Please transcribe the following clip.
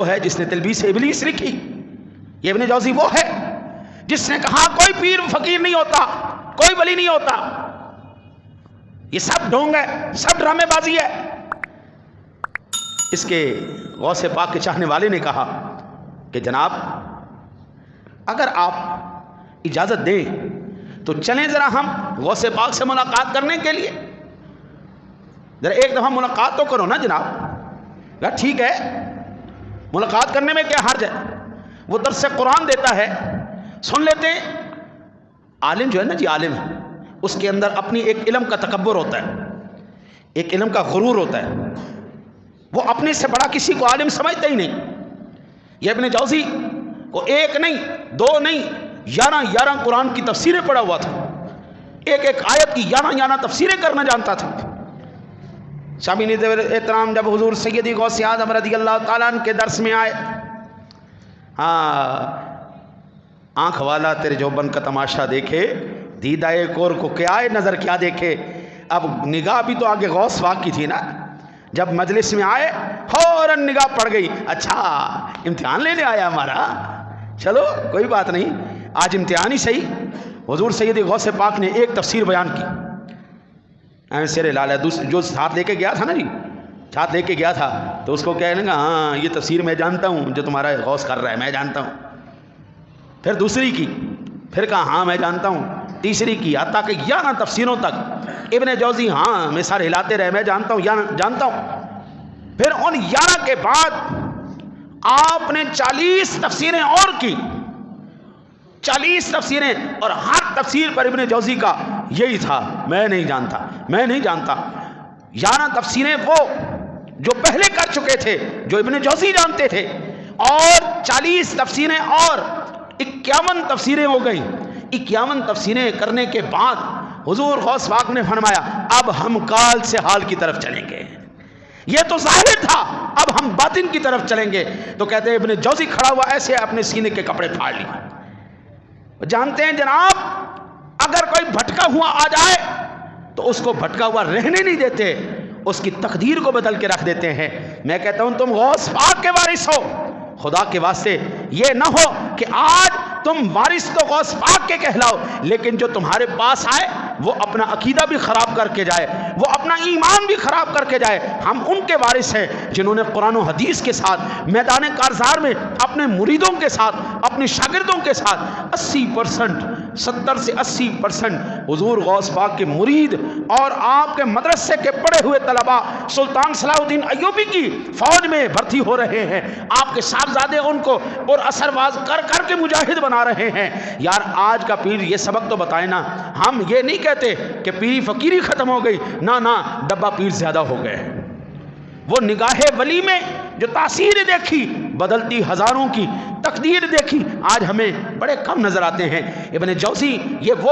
ہے جس نے تلبیس ابلیس لکھی. یہ ابن جوزی وہ ہے جس نے کہا کوئی پیر فقیر نہیں ہوتا, کوئی ولی نہیں ہوتا, یہ سب ڈھونگ ہے, سب ڈرامے بازی ہے. اس کے غوث پاک کے چاہنے والے نے کہا کہ جناب اگر آپ اجازت دیں تو چلیں ذرا ہم غوث پاک سے ملاقات کرنے کے لیے, ذرا ایک دفعہ ملاقات تو کرو نا جناب. ٹھیک ہے, ملاقات کرنے میں کیا حرج ہے, وہ درس قرآن دیتا ہے, سن لیتے ہیں. عالم جو ہے نا جی, عالم اس کے اندر اپنی ایک علم کا تکبر ہوتا ہے, ایک علم کا غرور ہوتا ہے, وہ اپنے سے بڑا کسی کو عالم سمجھتا ہی نہیں. یہ ابن جوزی کو ایک نہیں, دو نہیں, 11 قرآن کی تفسیریں پڑھا ہوا تھا, ایک ایک آیت کی 11 تفسیریں کرنا جانتا تھا. شامل احترام جب حضور سیدی غوث اعظم رضی اللہ تعالیٰ عنہ کے درس میں آئے, آنکھ والا تیرے جوبن کا تماشا دیکھے, دیدائے کور کو کیا ہے نظر کیا دیکھے. اب نگاہ بھی تو آگے غوث پاک کی تھی نا. جب مجلس میں آئے فوراً نگاہ پڑ گئی, اچھا امتحان لینے آیا ہمارا, چلو کوئی بات نہیں, آج امتحان ہی صحیح. حضور سیدی غوث پاک نے ایک تفسیر بیان کی, سیرے لال جو ساتھ لے کے گیا تھا نا جی, ساتھ لے کے گیا تھا تو اس کو کہنے گا ہاں یہ تفسیر میں جانتا ہوں جو تمہارا غوث کر رہا ہے, میں جانتا ہوں. پھر دوسری کی, پھر کہا ہاں میں جانتا ہوں. تیسری کی, حتیٰ کہ 11 تفسیروں تک ابن جوزی ہاں میں سر ہلاتے رہے, میں جانتا ہوں جانتا ہوں. پھر ان 11 کے بعد آپ نے 40 تفسیریں اور کی, 40 تفسیریں, اور ہر تفسیر پر ابن جوزی کا یہی تھا, میں نہیں جانتا, میں نہیں جانتا. 11 تفسیریں وہ جو پہلے کر چکے تھے, جو ابن جوزی جانتے تھے, اور 40 تفسیریں اور 51 تفسیریں ہو گئیں. 51 تفسیریں کرنے کے بعد حضور غوث پاک نے فرمایا اب ہم کال سے حال کی طرف چلیں گے. یہ تو ظاہر تھا, اب ہم باطن کی طرف چلیں گے. تو کہتے ہیں ابن جوزی کھڑا ہوا ایسے اپنے سینے کے کپڑے پھاڑ لیے. جانتے ہیں جناب, اگر کوئی بھٹکا ہوا آ جائے تو اس کو بھٹکا ہوا رہنے نہیں دیتے, اس کی تقدیر کو بدل کے رکھ دیتے ہیں. میں کہتا ہوں تم غوث پاک کے وارث ہو, خدا کے واسطے یہ نہ ہو کہ آج تم وارث تو غوث پاک کے کہلاؤ, لیکن جو تمہارے پاس آئے وہ اپنا عقیدہ بھی خراب کر کے جائے, وہ اپنا ایمان بھی خراب کر کے جائے. ہم ان کے وارث ہیں جنہوں نے قرآن و حدیث کے ساتھ میدان کارزار میں اپنے مریدوں کے ساتھ, اپنے شاگردوں کے ساتھ 80%, 70 سے 80% حضور غوث پاک کے مرید اور آپ کے مدرسے کے پڑھے ہوئے طلباء سلطان صلاح الدین ایوبی کی فوج میں بھرتی ہو رہے ہیں. آپ کے صاحبزادے ان کو اور اثرواز کر کر کے مجاہد بنا رہے ہیں. یار آج کا پیر یہ سبق تو بتائے نا. ہم یہ نہیں کہتے کہ پیری فقیری ختم ہو گئی, نہ ڈبہ پیر زیادہ ہو گئے. وہ نگاہ ولی میں جو تاثیر دیکھی, بدلتی ہزاروں کی تقدیر دیکھی, آج ہمیں بڑے کم نظر آتے ہیں. ابن جوزی یہ وہ